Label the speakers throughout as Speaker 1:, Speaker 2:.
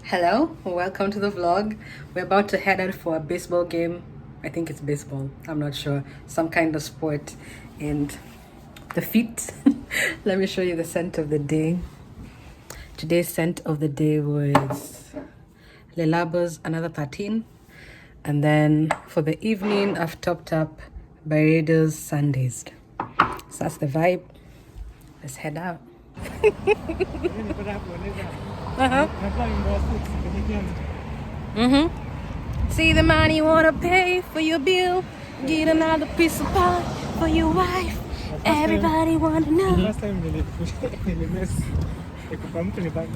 Speaker 1: Hello, welcome to the vlog. We're about to head out for a baseball game. I think it's baseball, I'm not sure. Some kind of sport. And the feet. Let me show you the scent of the day. Today's scent of the day was Le Labos, another 13. And then for the evening, I've topped up Barredo's Sundays. So that's the vibe. Let's head out. See the man you wanna pay for your bill. Get another piece of pie for your wife. Everybody wanna know.
Speaker 2: Last time nilimiss ikupa mtu ni bag.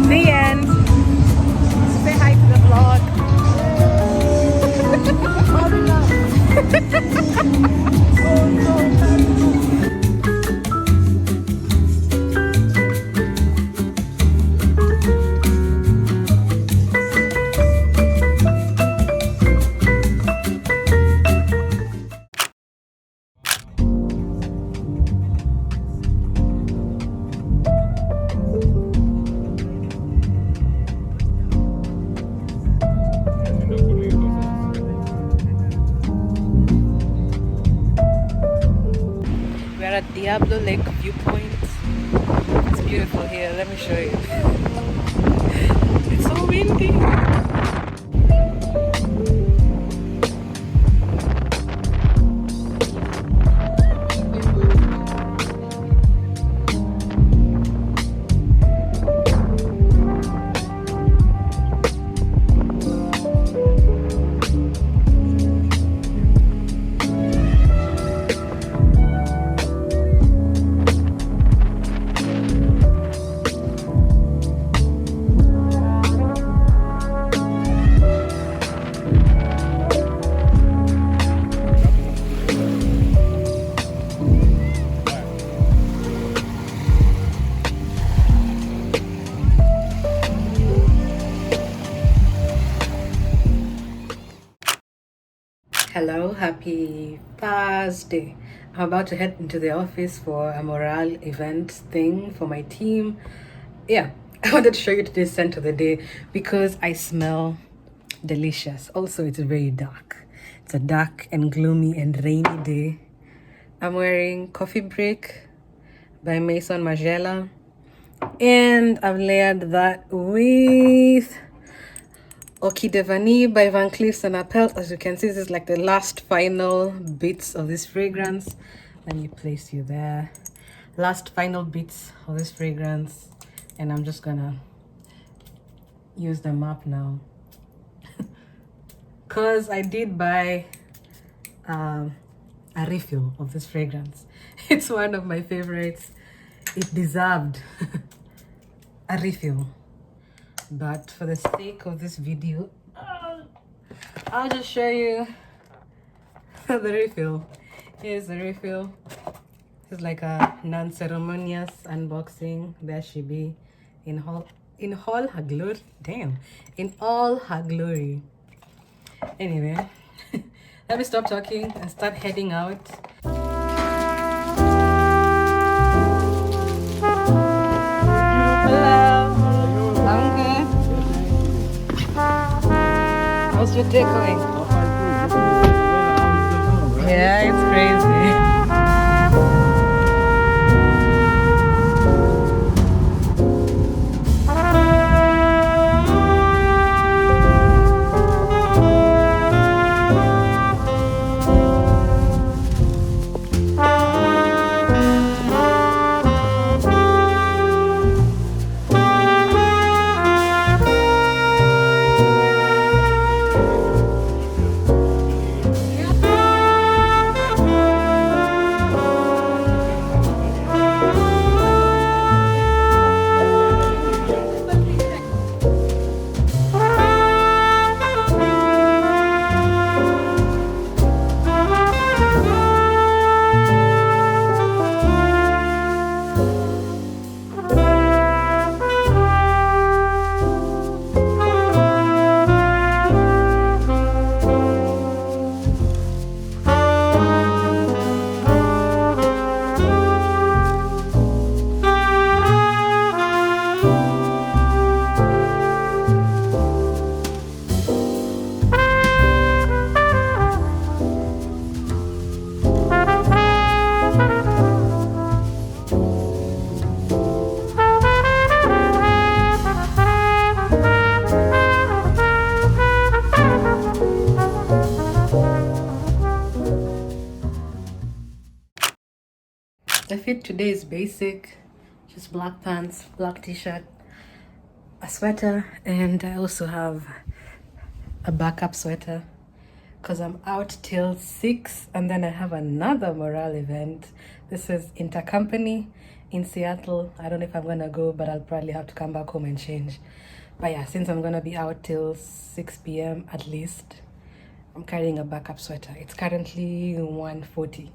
Speaker 1: The end. Say hi to the vlog. We're at Diablo Lake Viewpoint. It's beautiful here. Let me show you. It's so windy. Hello, happy Thursday. I'm about to head into the office for a morale event thing for my team. Yeah, I wanted to show you today's scent of the day because I smell delicious. Also, it's very dark. It's a dark and gloomy and rainy day. I'm wearing Coffee Break by Maison Margiela, and I've layered that with Oki de Vanille by Van Cleef and Arpels. As you can see, this is like the last final bits of this fragrance. Let me place you there. Last final bits of this fragrance, and I'm just gonna use them up now. Cause I did buy a refill of this fragrance. It's one of my favorites. It deserved a refill. But for the sake of this video, I'll just show you the refill. Here's the refill. It's like a non-ceremonious unboxing. There she be in all her glory. Damn, in all her glory. Anyway, let me stop talking and start heading out. How's your day going? Yeah, it's crazy. outfit today is basic, just black pants, black t-shirt, a sweater, and I also have a backup sweater because I'm out till 6 and then I have another morale event. This is intercompany in Seattle. I don't know if I'm gonna go, but I'll probably have to come back home and change. But yeah, since I'm gonna be out till 6 p.m. at least, I'm carrying a backup sweater. It's currently 1:40.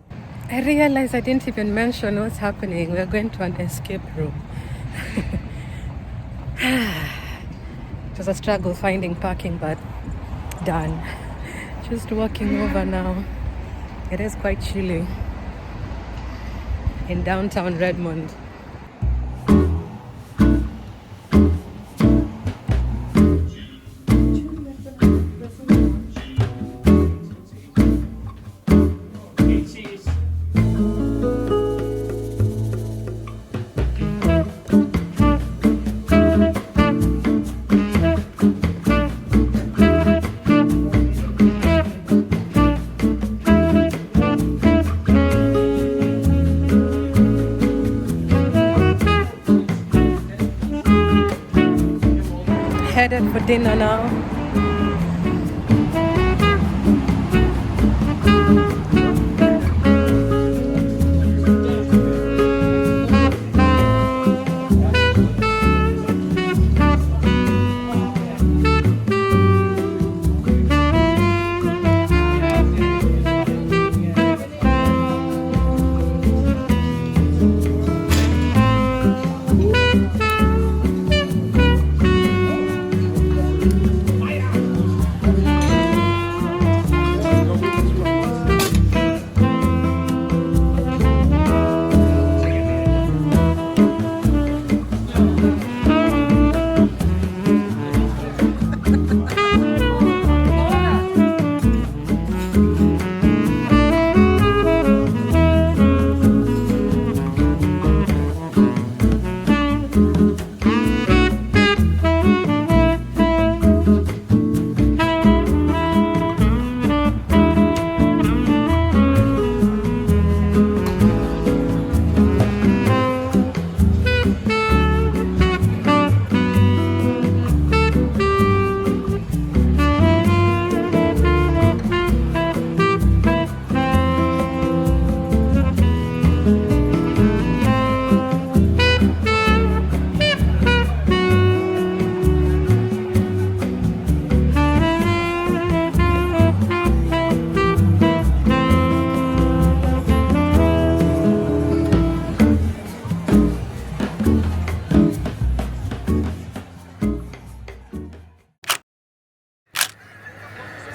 Speaker 1: I realized I didn't even mention what's happening. We're going to an escape room. It was a struggle finding parking, but done. Just walking over now. It is quite chilly in downtown Redmond. Headed for dinner now.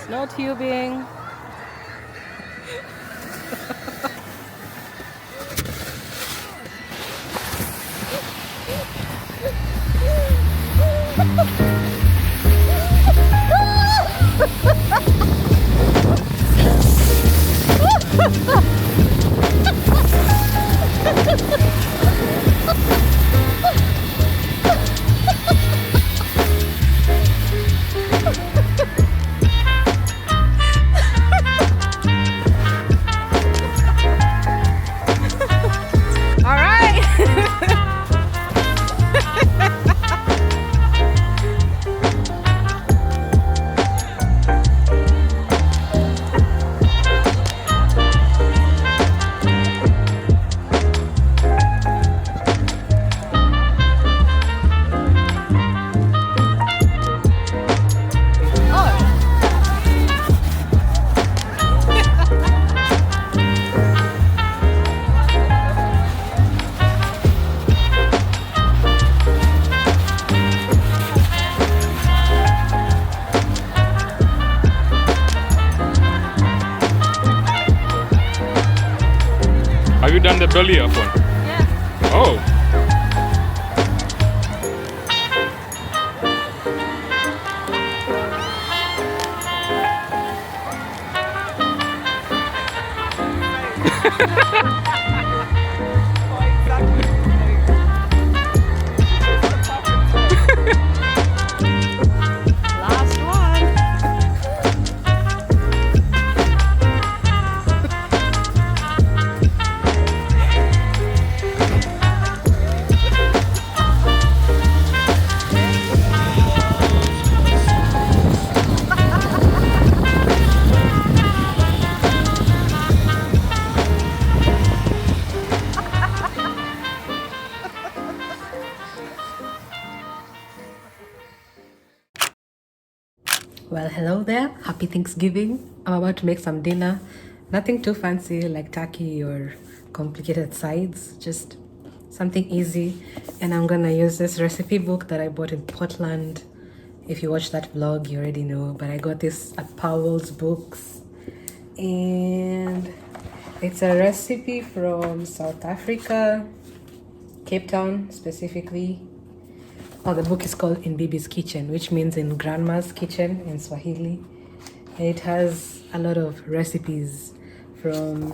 Speaker 1: No tubing.
Speaker 2: Have you done the belly up one?
Speaker 1: Yeah.
Speaker 2: Oh.
Speaker 1: Last one. Well, hello there. Happy Thanksgiving. I'm about to make some dinner. Nothing too fancy like turkey or complicated sides, just something easy. And I'm gonna use this recipe book that I bought in Portland. If you watch that vlog, you already know, but I got this at Powell's Books. And it's a recipe from South Africa, Cape Town specifically. Oh, the book is called In Bibi's Kitchen, which means in Grandma's Kitchen in Swahili. And it has a lot of recipes from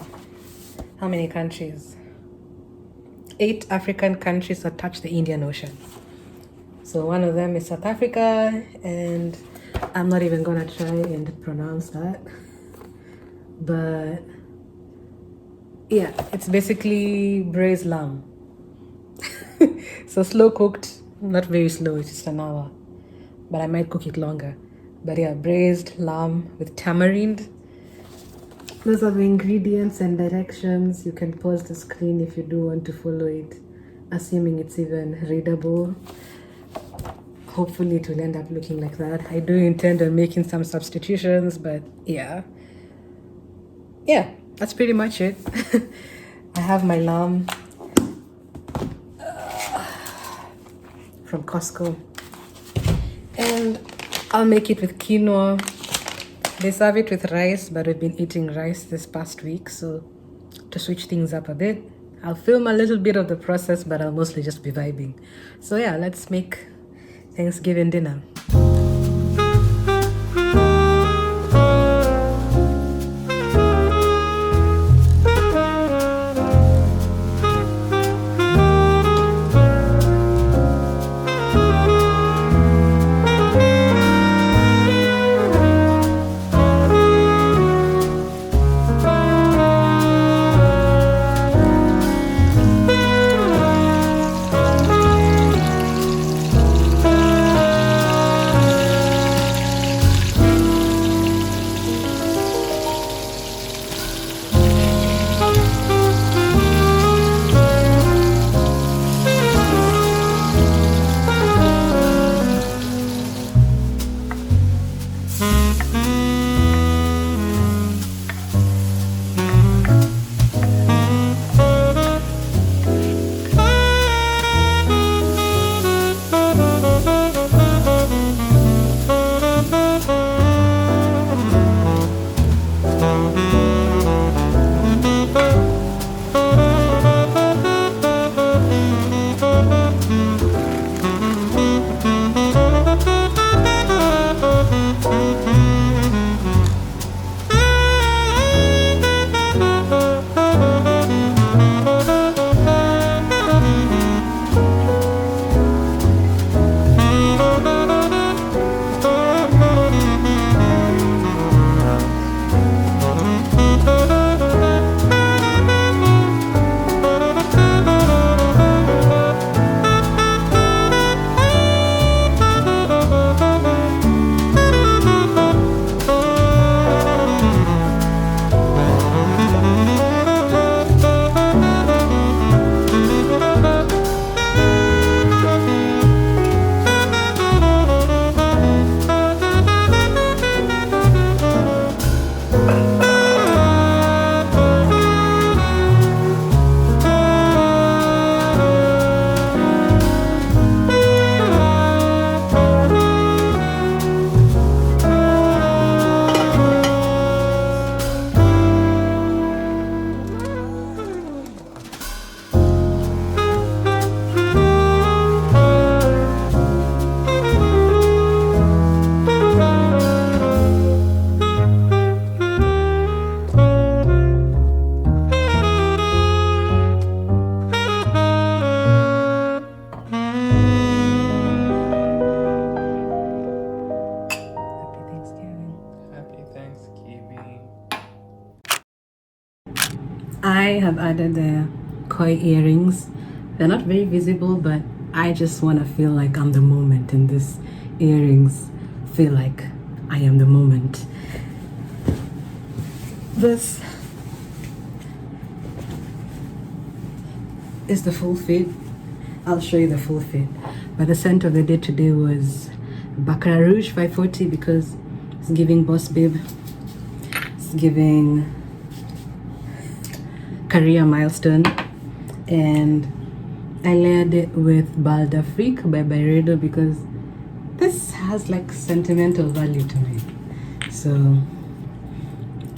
Speaker 1: how many countries? 8 African countries that touch the Indian Ocean. So one of them is South Africa, and I'm not even gonna try and pronounce that. But yeah, it's basically braised lamb. So slow cooked. Not very slow, it's just an hour. But I might cook it longer. But yeah, braised lamb with tamarind. Those are the ingredients and directions. You can pause the screen if you do want to follow it, assuming it's even readable. Hopefully it will end up looking like that. I do intend on making some substitutions, but yeah, that's pretty much it. I have my lamb from Costco, and I'll make it with quinoa. They serve it with rice, but we've been eating rice this past week, so to switch things up a bit, I'll film a little bit of the process, but I'll mostly just be vibing. So yeah, let's make Thanksgiving dinner. I have added the koi earrings. They're not very visible, but I just want to feel like I'm the moment, and these earrings feel like I am the moment. This is the full fit. I'll show you the full fit. But the scent of the day today was Baccarat Rouge 540, because It's giving boss babe. It's giving career milestone. And I layered it with Balda Freak by Byredo because this has like sentimental value to me. So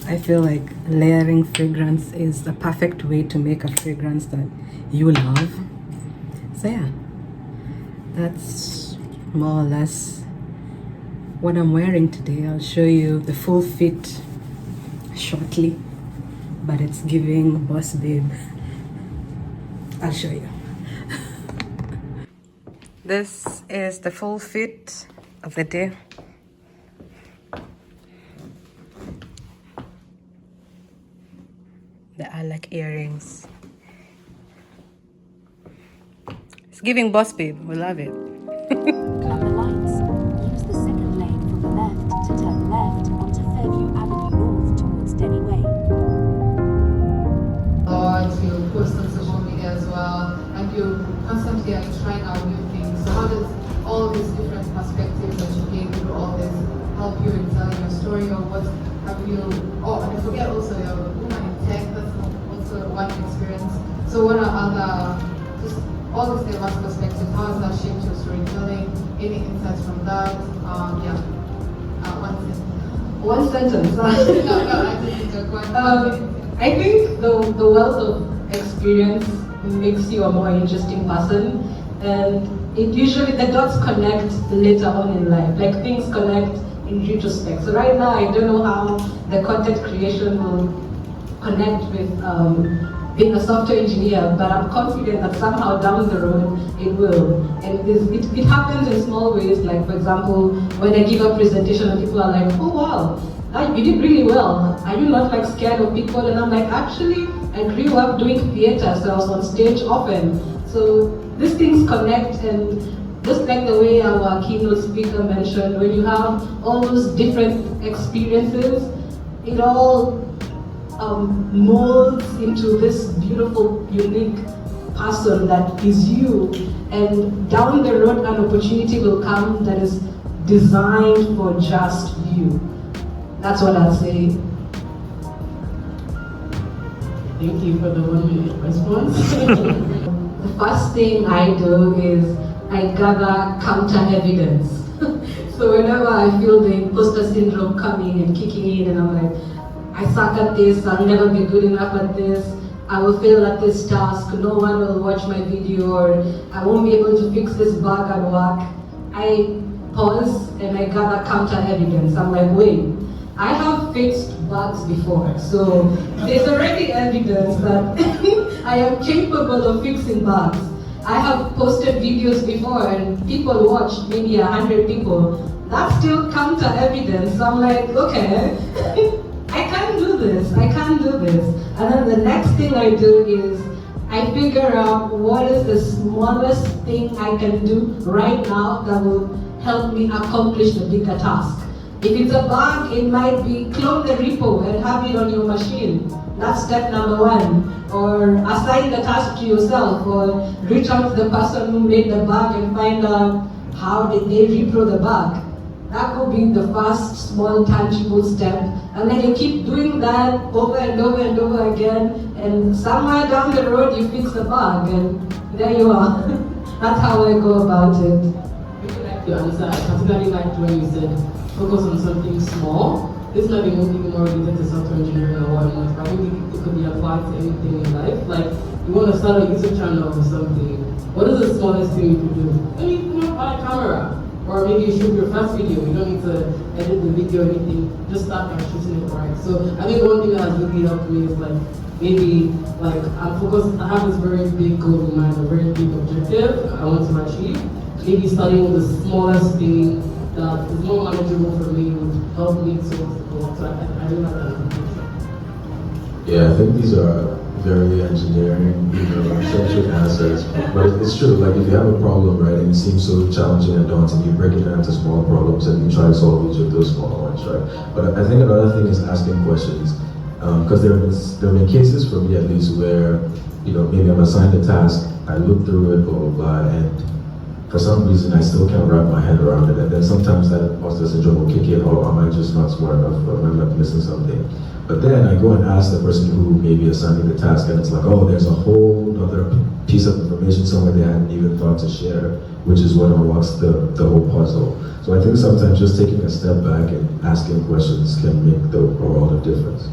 Speaker 1: I feel like layering fragrance is the perfect way to make a fragrance that you love. So yeah, that's more or less what I'm wearing today. I'll show you the full fit shortly, but it's giving boss babe. I'll show you. This is the full fit of the day. The Alak earrings. It's giving boss babe. We love it.
Speaker 3: On the lights, use the second lane from the left to turn left onto Fairview Avenue North towards Denny Way.
Speaker 4: Or to post on social media as well, and you constantly are trying out new things. So how does all these different perspectives that you gain through all this help you in telling your story, or what have you? Oh, and I forget also you're a woman in tech. That's also one experience. So what are other just all these diverse perspectives? How has that shaped your storytelling? Any insights from that?
Speaker 5: One sentence.
Speaker 4: No, I just took one.
Speaker 5: I think the wealth of experience makes you a more interesting person, and it usually the dots connect later on in life. Like things connect in retrospect. So right now I don't know how the content creation will connect with being a software engineer, but I'm confident that somehow down the road it will. And it happens in small ways, like for example, when I give a presentation and people are like, oh wow, you did really well. Are you not like scared of people? And I'm like, actually, I grew up doing theater, so I was on stage often. So these things connect, and just like the way our keynote speaker mentioned, when you have all those different experiences, it all molds into this beautiful, unique person that is you. And down the road, an opportunity will come that is designed for just you. That's what I'd say.
Speaker 6: Thank you for the 1 minute response.
Speaker 5: The first thing I do is I gather counter evidence. So whenever I feel the imposter syndrome coming and kicking in, and I'm like, I suck at this, I'll never be good enough at this, I will fail at this task, no one will watch my video, or I won't be able to fix this bug at work. I pause and I gather counter evidence. I'm like, wait, I have fixed bugs before, so there's already evidence that I am capable of fixing bugs. I have posted videos before and people watched, maybe 100 people. That's still counter evidence. I'm like, okay, I can do this, I can do this. And then the next thing I do is I figure out what is the smallest thing I can do right now that will help me accomplish the bigger task. If it's a bug, it might be clone the repo and have it on your machine. That's step number one. Or assign the task to yourself, or reach out to the person who made the bug and find out how did they repro the bug. That could be the first small tangible step. And then you keep doing that over and over and over again, and somewhere down the road you fix the bug, and there you are. That's how I go about it.
Speaker 6: I really like your answer. I particularly liked when you said focus on something small. This might be even more related to software engineering or whatnot, but I think it could be applied to anything in life. Like, you want to start a YouTube channel or something. What is the smallest thing you can do? Maybe you know, buy a camera. Or maybe you shoot your first video. You don't need to edit the video or anything. Just start by shooting it right. So I think one thing that has really helped me is like, maybe like I'm focused, I have this very big goal in mind, a very big objective I want to achieve. Maybe starting with the smallest thing that is more manageable for me would help me towards the goal. So I do like that.
Speaker 7: Yeah, I think these are very engineering, centric answers. But it's true, like if you have a problem, right, and it seems so challenging and daunting, you break it down into small problems and you try to solve each of those small ones, right? But I think another thing is asking questions. Because there have been cases for me at least where, maybe I'm assigned a task, I look through it, blah, blah, blah, and for some reason I still can't wrap my head around it. And then sometimes that imposter syndrome will kick in, oh, am I just not smart enough, or am I missing something? But then I go and ask the person who may be assigning the task, and it's like, oh, there's a whole other piece of information somewhere they hadn't even thought to share, which is what unlocks the whole puzzle. So I think sometimes just taking a step back and asking questions can make a world of difference.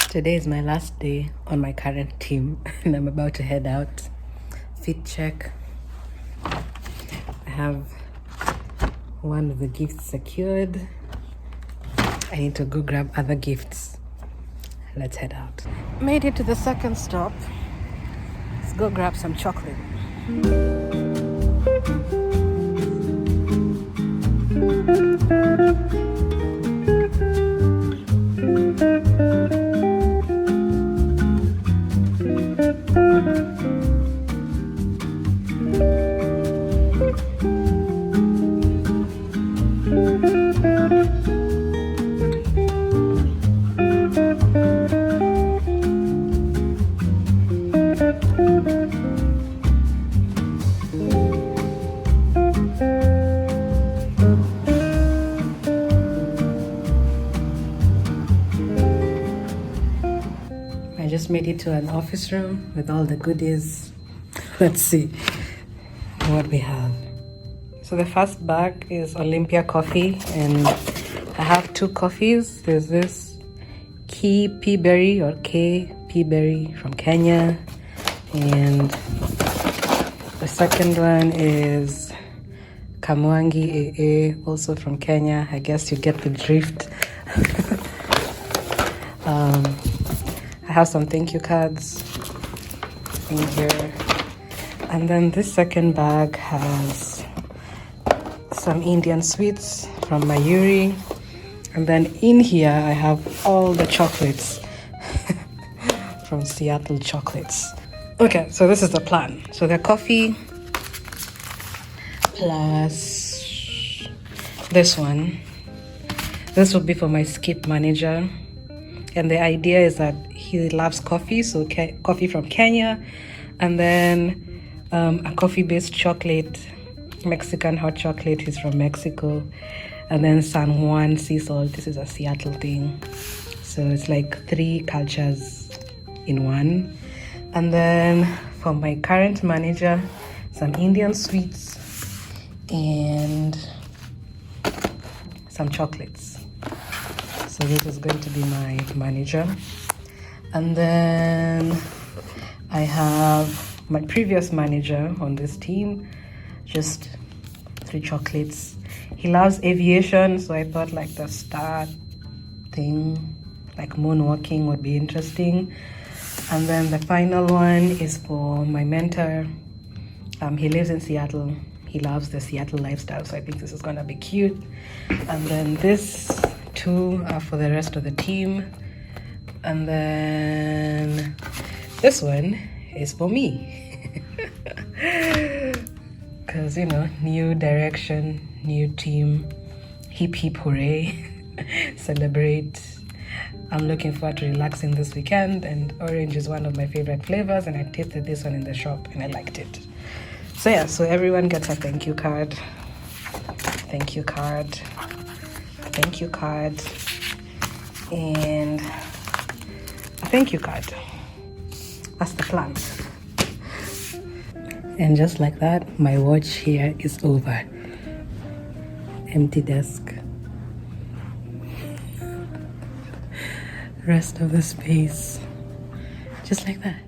Speaker 1: Today is my last day on my current team and I'm about to head out. Fit check. I have one of the gifts secured. I need to go grab other gifts. Let's head out. Made it to the second stop. Let's go grab some chocolate. I just made it to an office room with all the goodies. Let's see what we have. So the first bag is Olympia coffee, and I have two coffees. There's this Key Peaberry or K Peaberry from Kenya, and the second one is Kamwangi AA, also from Kenya. I guess you get the drift. I have some thank you cards in here. And then this second bag has some Indian sweets from Mayuri. And then in here I have all the chocolates from Seattle Chocolates. Okay, so this is the plan. So the coffee plus this one. This will be for my skip manager. And the idea is that he loves coffee, so coffee from Kenya, and then a coffee-based chocolate, Mexican hot chocolate is from Mexico, and then San Juan sea salt. This is a Seattle thing, so it's like 3 cultures in one. And then for my current manager, some Indian sweets and some chocolates. So this is going to be my manager. And then I have my previous manager on this team, just 3 chocolates. He loves aviation, so I thought like the star thing, like moonwalking would be interesting. And then the final one is for my mentor. He lives in Seattle. He loves the Seattle lifestyle, so I think this is gonna be cute. And then this 2 are for the rest of the team. And then this one is for me. Because, you know, new direction, new team, hip hip hooray, celebrate. I'm looking forward to relaxing this weekend, and orange is one of my favorite flavors, and I tasted this one in the shop and I liked it. So yeah, so everyone gets a thank you card, thank you card, thank you card, and a thank you card. That's the plan. And just like that, my watch here is over. Empty desk. Rest of the space. Just like that.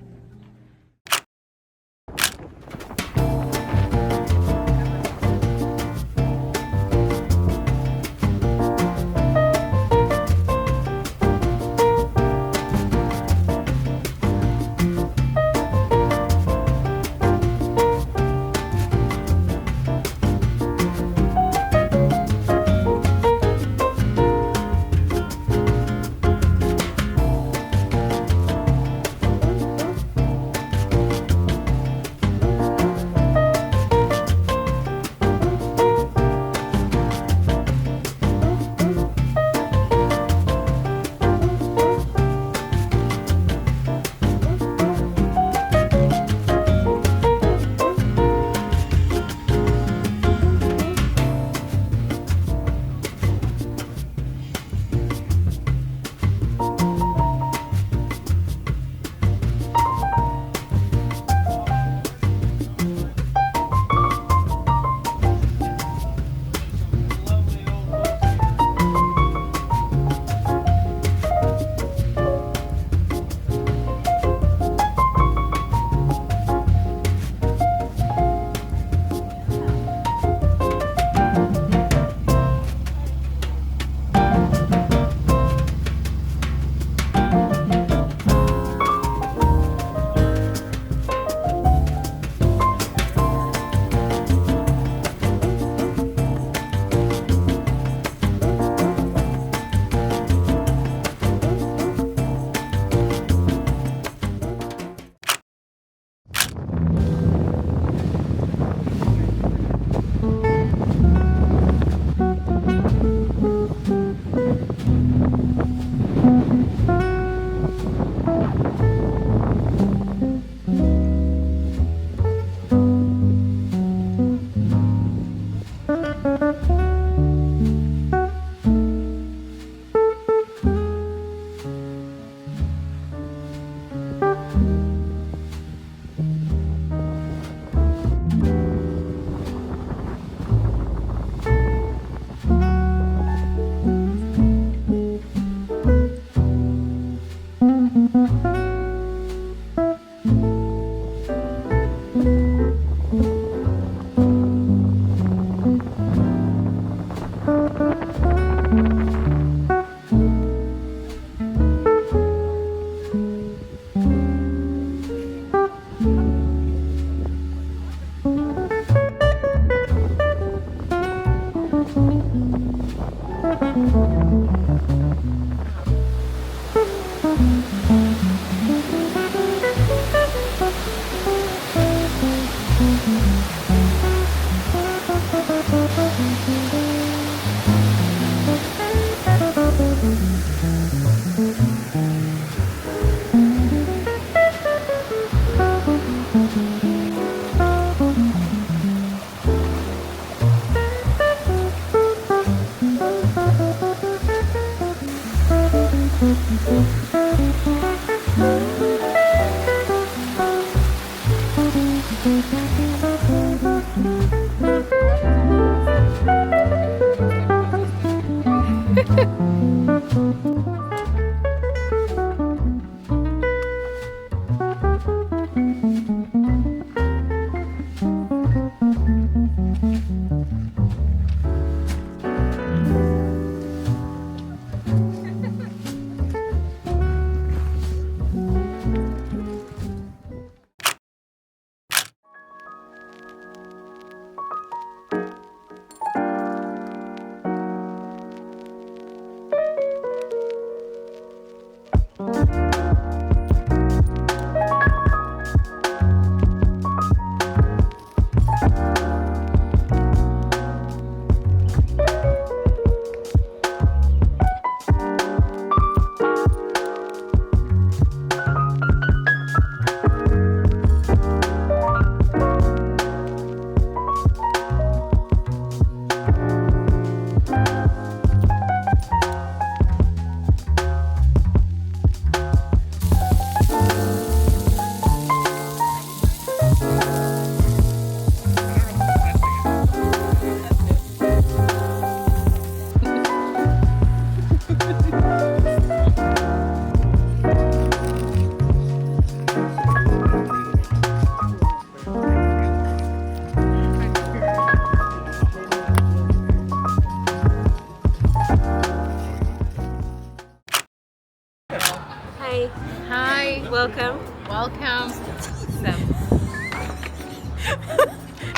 Speaker 8: welcome.
Speaker 9: Welcome.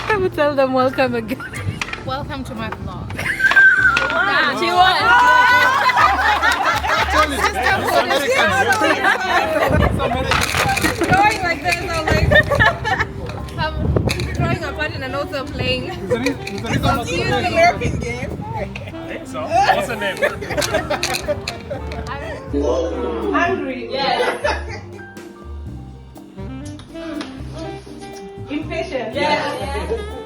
Speaker 1: I would tell them welcome again.
Speaker 9: Welcome to my vlog.
Speaker 8: She won.
Speaker 10: Drawing like this, I'm like drawing a button and also playing.
Speaker 2: Is there
Speaker 10: The American game.
Speaker 2: I think so. What's the name?
Speaker 10: Hungry.
Speaker 8: Yes.
Speaker 10: Impatient.
Speaker 8: Yes.